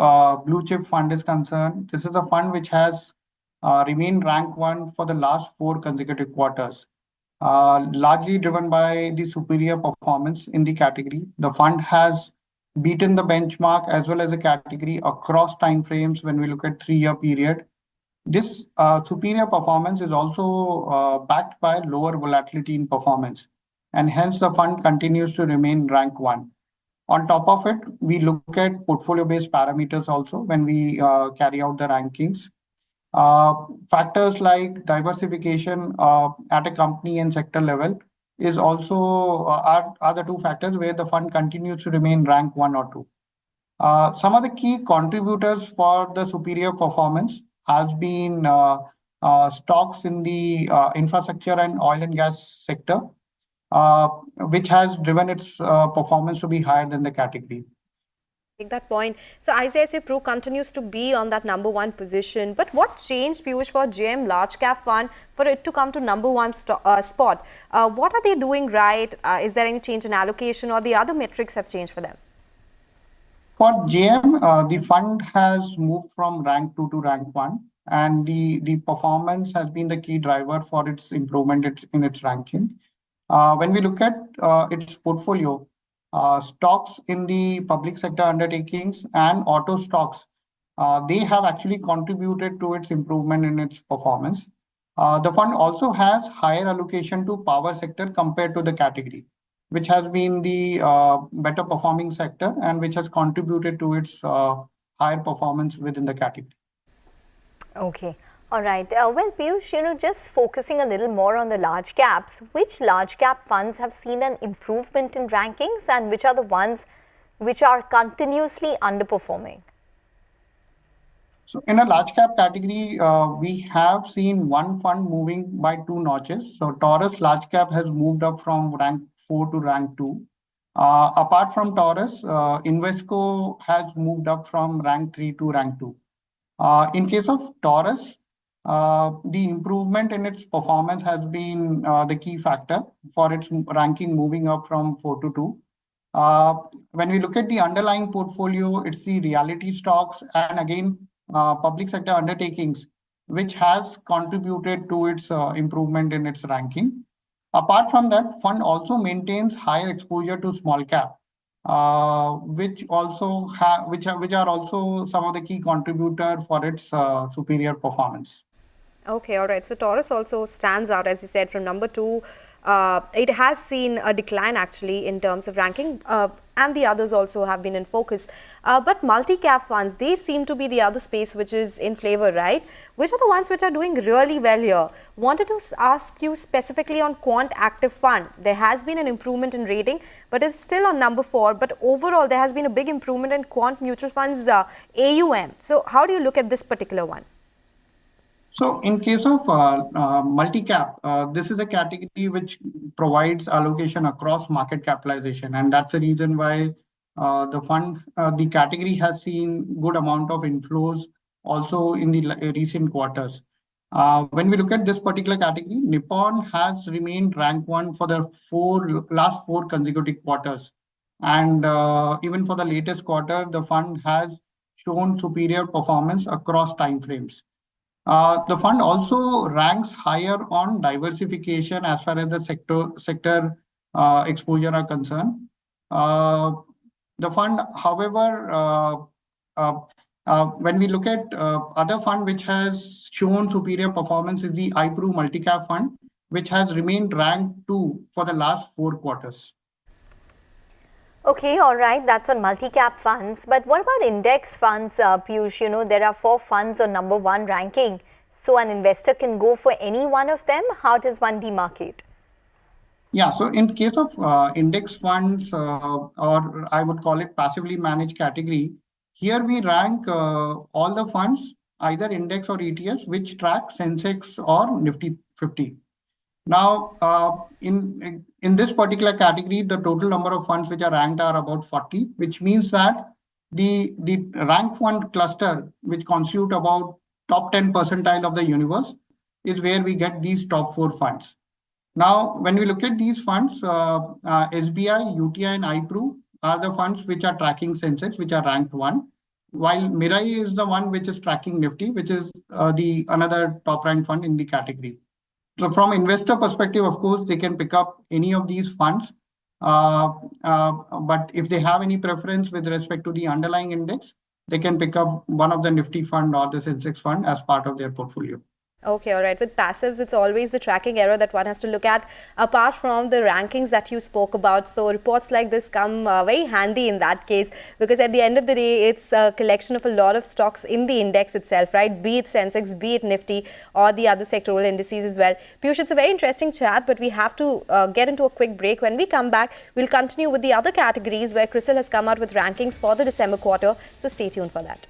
blue chip fund is concerned, this is a fund which has remained rank 1 for the last 4 consecutive quarters, largely driven by the superior performance in the category. The fund has beaten the benchmark as well as the category across time frames when we look at 3-year period. This superior performance is also backed by lower volatility in performance, and hence the fund continues to remain rank 1. On top of it, we look at portfolio-based parameters also when we carry out the rankings. Factors like diversification at a company and sector level is also are the 2 factors where the fund continues to remain rank 1 or 2. Some of the key contributors for the superior performance has been stocks in the infrastructure and oil and gas sector, which has driven its performance to be higher than the category. Take that point. So ICICI Pru continues to be on that number 1 position. But what changed, Piyush, for JM Large Cap Fund for it to come to number 1 spot? What are they doing right? Is there any change in allocation or the other metrics have changed for them? For JM, the fund has moved from rank 2 to rank 1, and the performance has been the key driver for its improvement in its ranking. When we look at its portfolio, stocks in the public sector undertakings and auto stocks, they have actually contributed to its improvement in its performance. The fund also has higher allocation to power sector compared to the category, which has been the better performing sector and which has contributed to its higher performance within the category. Okay. All right. Well, Piyush, just focusing a little more on the large caps, which large cap funds have seen an improvement in rankings and which are the ones which are continuously underperforming? So in a large cap category, we have seen one fund moving by 2 notches. So Taurus large cap has moved up from rank 4 to rank 2. Apart from Taurus, Invesco has moved up from rank 3 to rank 2. In case of Taurus, the improvement in its performance has been the key factor for its ranking moving up from 4 to 2. When we look at the underlying portfolio, it's the reality stocks and again public sector undertakings, which has contributed to its improvement in its ranking. Apart from that, fund also maintains higher exposure to small cap, which are also some of the key contributor for its superior performance. Okay, all right. So Taurus also stands out, as you said, from number 2. It has seen a decline actually in terms of ranking, and the others also have been in focus. But multi-cap funds, they seem to be the other space which is in flavor, right? Which are the ones which are doing really well here? Wanted to ask you specifically on Quant Active Fund. There has been an improvement in rating, but it's still on number 4. But overall, there has been a big improvement in Quant Mutual Funds AUM. So how do you look at this particular one? So in case of multi-cap, this is a category which provides allocation across market capitalization, and that's the reason why the category has seen good amount of inflows also in the recent quarters. When we look at this particular category, Nippon has remained rank 1 for the last 4 consecutive quarters, and even for the latest quarter, the fund has shown superior performance across time frames. The fund also ranks higher on diversification as far as the sector exposure are concerned. The fund, however, when we look at other fund which has shown superior performance is the iPru Multicap Fund, which has remained ranked 2 for the last 4 quarters. Okay, all right, that's on multi-cap funds. But what about index funds, Piyush? There are 4 funds on number 1 ranking. So an investor can go for any one of them. How does one demarcate? Yeah, so in case of index funds, or I would call it passively managed category, here we rank all the funds, either index or ETFs, which track Sensex or Nifty 50. Now, in this particular category, the total number of funds which are ranked are about 40, which means that the rank 1 cluster, which constitute about top 10 percentile of the universe, is where we get these top 4 funds. Now, when we look at these funds, SBI, UTI, and iPru are the funds which are tracking Sensex, which are ranked 1. while Mirai is the one which is tracking Nifty, which is the another top ranked fund in the category. So from investor perspective, of course, they can pick up any of these funds. But if they have any preference with respect to the underlying index, they can pick up one of the Nifty fund or the Sensex fund as part of their portfolio. Okay, all right. With passives, it's always the tracking error that one has to look at, apart from the rankings that you spoke about. So reports like this come very handy in that case, because at the end of the day, it's a collection of a lot of stocks in the index itself, right? Be it Sensex, be it Nifty, or the other sectoral indices as well. Piyush, it's a very interesting chat, but we have to get into a quick break. When we come back, we'll continue with the other categories where CRISIL has come out with rankings for the December quarter. So stay tuned for that.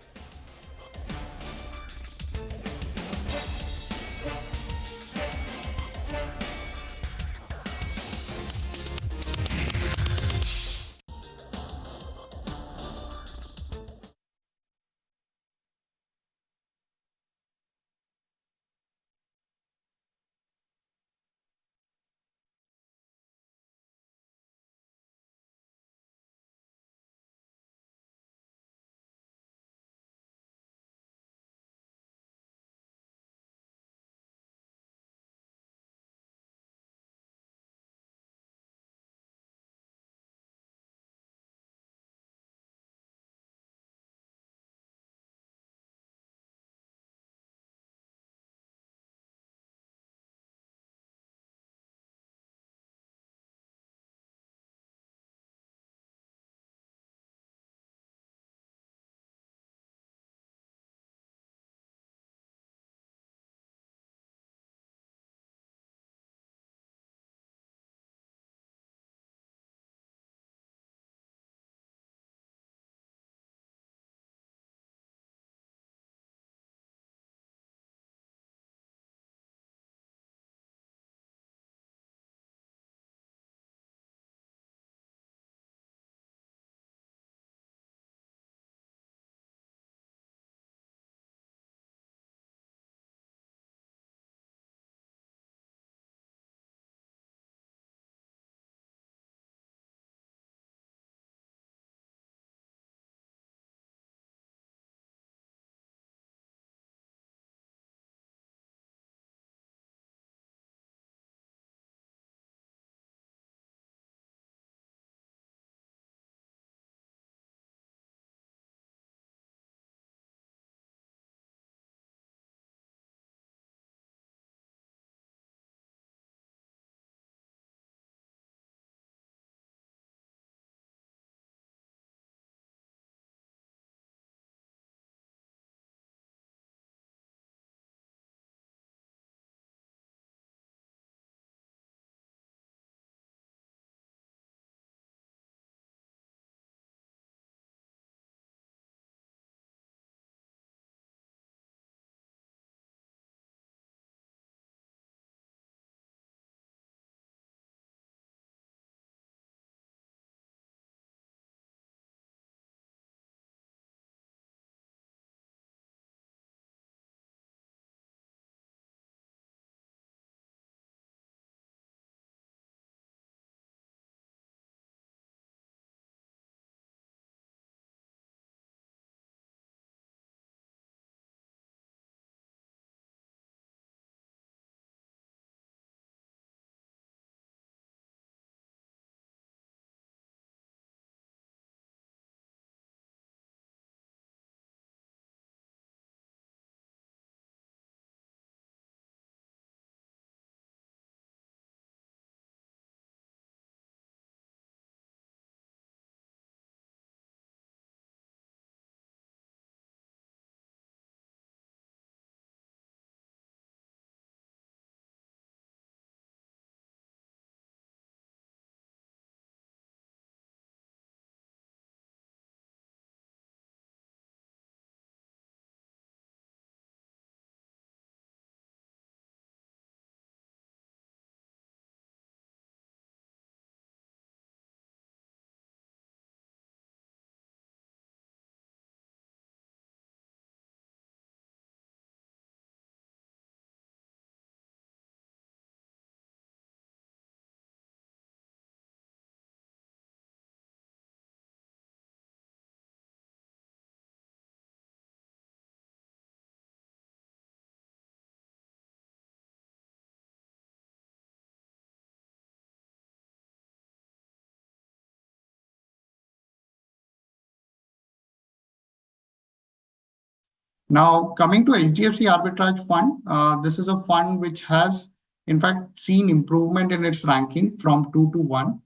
Now, coming to HDFC Arbitrage Fund, this is a fund which has, in fact, seen improvement in its ranking from 2 to 1.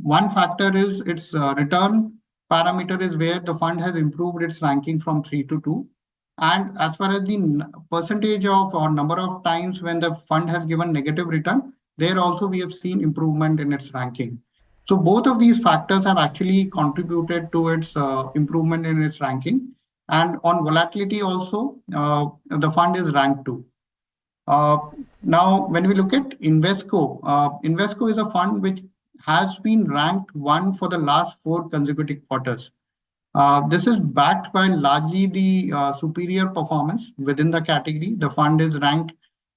One factor is its return parameter is where the fund has improved its ranking from 3 to 2. And as far as the percentage of or number of times when the fund has given negative return, there also we have seen improvement in its ranking. So both of these factors have actually contributed to its improvement in its ranking. And on volatility also, the fund is ranked 2. Now, when we look at Invesco, Invesco is a fund which has been ranked 1 for the last 4 consecutive quarters. This is backed by largely the superior performance within the category. The fund is ranked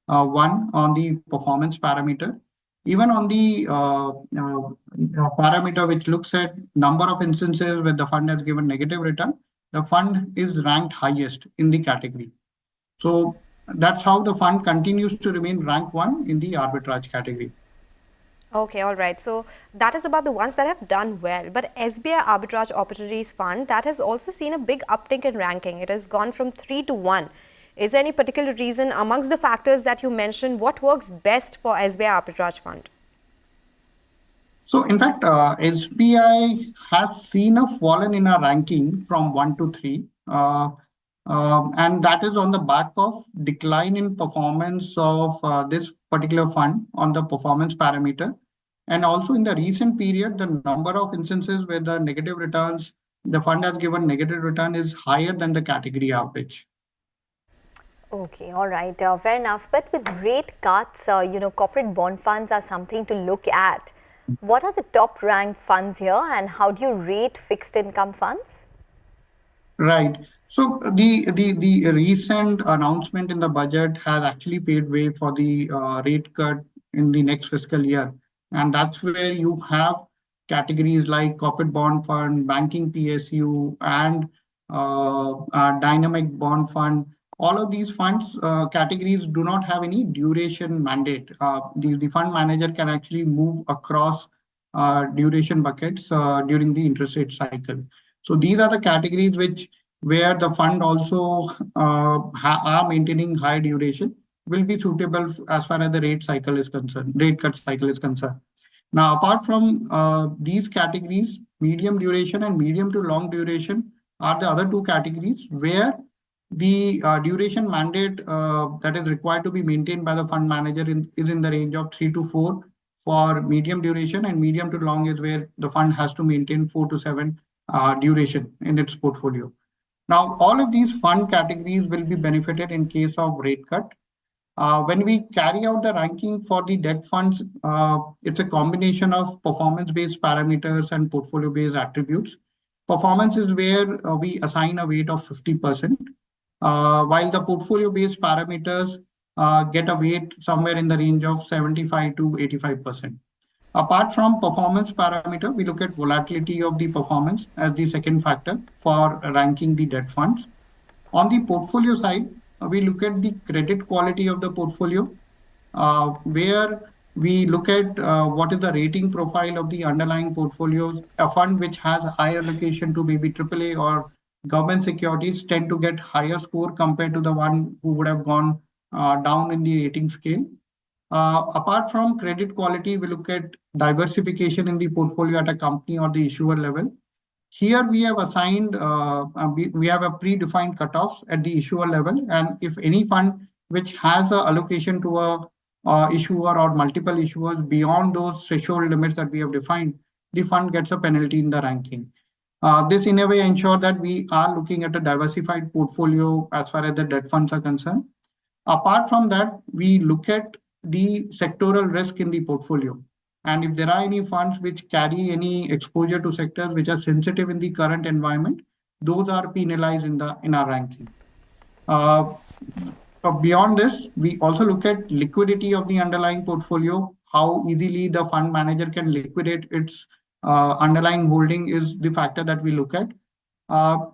1 on the performance parameter. Even on the parameter which looks at number of instances where the fund has given negative return, the fund is ranked highest in the category. So that's how the fund continues to remain rank 1 in the arbitrage category. Okay, all right. So that is about the ones that have done well. But SBI Arbitrage Opportunities Fund, that has also seen a big uptick in ranking. It has gone from 3 to 1. Is there any particular reason amongst the factors that you mentioned? What works best for SBI Arbitrage Fund? So in fact, SBI has seen a fallen in our ranking from 1 to 3. And that is on the back of decline in performance of this particular fund on the performance parameter. And also in the recent period, the number of instances where the negative returns, the fund has given negative return is higher than the category average. Okay, all right, fair enough. But with rate cuts, corporate bond funds are something to look at. What are the top ranked funds here and how do you rate fixed income funds? Right. So the recent announcement in the budget has actually paved way for the rate cut in the next fiscal year. And that's where you have categories like corporate bond fund, banking PSU, and dynamic bond fund. All of these funds categories do not have any duration mandate. The fund manager can actually move across duration buckets during the interest rate cycle. So these are the categories where the fund also are maintaining high duration will be suitable as far as the rate cut cycle is concerned. Now, apart from these categories, medium duration and medium to long duration are the other 2 categories where the duration mandate that is required to be maintained by the fund manager is in the range of 3 to 4 for medium duration, and medium to long is where the fund has to maintain 4 to 7 duration in its portfolio. Now, all of these fund categories will be benefited in case of rate cut. When we carry out the ranking for the debt funds, it's a combination of performance-based parameters and portfolio-based attributes. Performance is where we assign a weight of 50%, while the portfolio-based parameters get a weight somewhere in the range of 75 to 85%. Apart from performance parameter, we look at volatility of the performance as the second factor for ranking the debt funds. On the portfolio side, we look at the credit quality of the portfolio, where we look at what is the rating profile of the underlying portfolios. A fund which has a higher allocation to maybe AAA or government securities tend to get higher score compared to the one who would have gone down in the rating scale. Apart from credit quality, we look at diversification in the portfolio at a company or the issuer level. Here we have assigned, we have a predefined cutoffs at the issuer level. And if any fund which has an allocation to a issuer or multiple issuers beyond those threshold limits that we have defined, the fund gets a penalty in the ranking. This in a way ensure that we are looking at a diversified portfolio as far as the debt funds are concerned. Apart from that, we look at the sectoral risk in the portfolio. And if there are any funds which carry any exposure to sectors which are sensitive in the current environment, those are penalized in our ranking. Beyond this, we also look at liquidity of the underlying portfolio. How easily the fund manager can liquidate its underlying holding is the factor that we look at.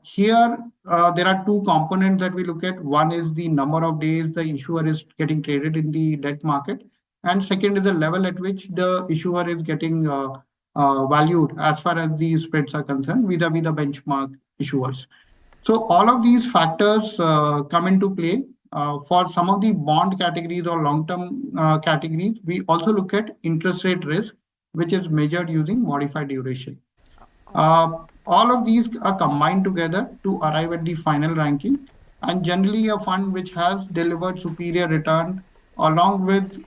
Here, there are 2 components that we look at. One is the number of days the issuer is getting traded in the debt market. And second is the level at which the issuer is getting valued as far as the spreads are concerned vis-a-vis the benchmark issuers. So all of these factors come into play. For some of the bond categories or long-term categories, we also look at interest rate risk, which is measured using modified duration. All of these are combined together to arrive at the final ranking, and generally a fund which has delivered superior return along with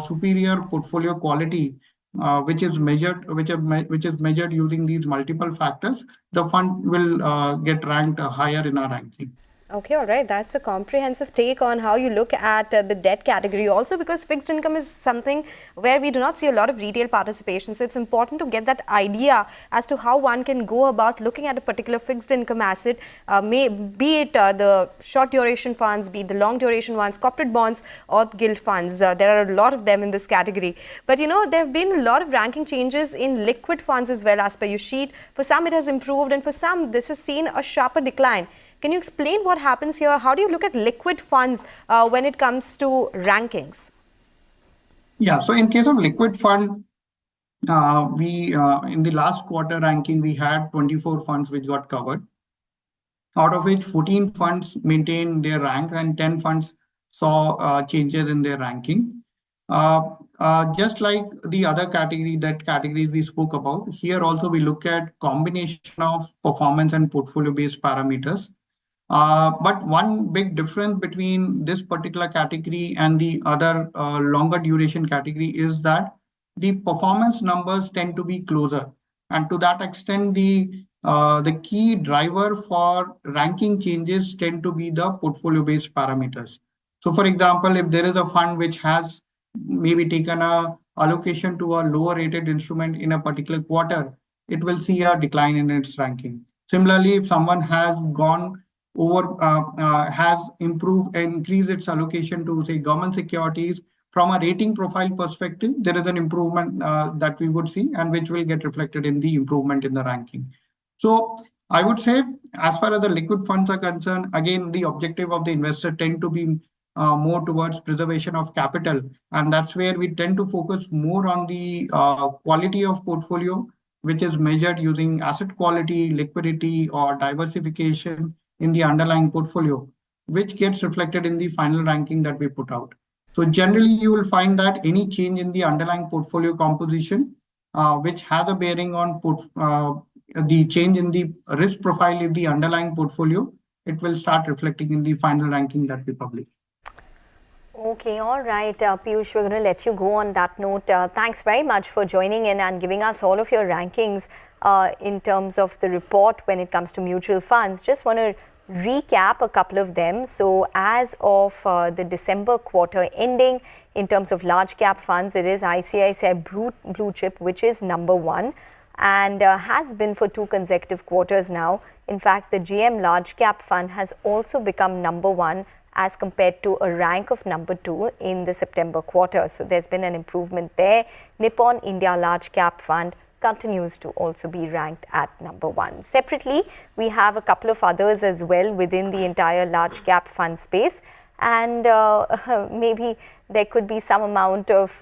superior portfolio quality, which is measured using these multiple factors, the fund will get ranked higher in our ranking. Okay, all right. That's a comprehensive take on how you look at the debt category. Also, because fixed income is something where we do not see a lot of retail participation. So it's important to get that idea as to how one can go about looking at a particular fixed income asset, be it the short duration funds, be it the long duration ones, corporate bonds or gilt funds. There are a lot of them in this category. But you know, there have been a lot of ranking changes in liquid funds as well as per your sheet. For some, it has improved, and for some, this has seen a sharper decline. Can you explain what happens here? How do you look at liquid funds when it comes to rankings? Yeah, so in case of liquid fund, we in the last quarter ranking, we had 24 funds which got covered, out of which 14 funds maintained their rank and 10 funds saw changes in their ranking. Just like the other categories we spoke about, here also we look at combination of performance and portfolio-based parameters. But one big difference between this particular category and the other longer duration category is that the performance numbers tend to be closer. And to that extent, the key driver for ranking changes tend to be the portfolio-based parameters. So for example, if there is a fund which has maybe taken a allocation to a lower rated instrument in a particular quarter, it will see a decline in its ranking. Similarly, if someone has increased its allocation to, say, government securities, from a rating profile perspective, there is an improvement that we would see, and which will get reflected in the improvement in the ranking. So I would say, as far as the liquid funds are concerned, again, the objective of the investor tend to be more towards preservation of capital, and that's where we tend to focus more on the quality of portfolio, which is measured using asset quality, liquidity, or diversification in the underlying portfolio, which gets reflected in the final ranking that we put out. So generally, you will find that any change in the underlying portfolio composition, which has a bearing on the change in the risk profile of the underlying portfolio, it will start reflecting in the final ranking that we publish. Okay, all right, Piyush, we're going to let you go on that note. Thanks very much for joining in and giving us all of your rankings in terms of the report when it comes to mutual funds. Just want to recap a couple of them. So as of the December quarter ending, in terms of large cap funds, it is ICICI Blue Chip, which is number one, and has been for 2 consecutive quarters now. In fact, the GM large cap fund has also become number one as compared to a rank of number 2 in the September quarter. So there's been an improvement there. Nippon India Large Cap Fund continues to also be ranked at number 1. Separately, we have a couple of others as well within the entire large cap fund space, and maybe there could be some amount of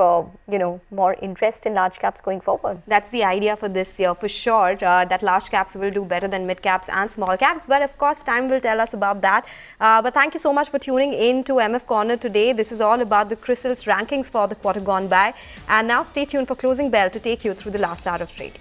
more interest in large caps going forward. That's the idea for this year, for sure, that large caps will do better than mid caps and small caps. But of course, time will tell us about that. But thank you so much for tuning in to MF Corner today. This is all about the CRISIL's rankings for the quarter gone by. And now stay tuned for Closing Bell to take you through the last hour of trade.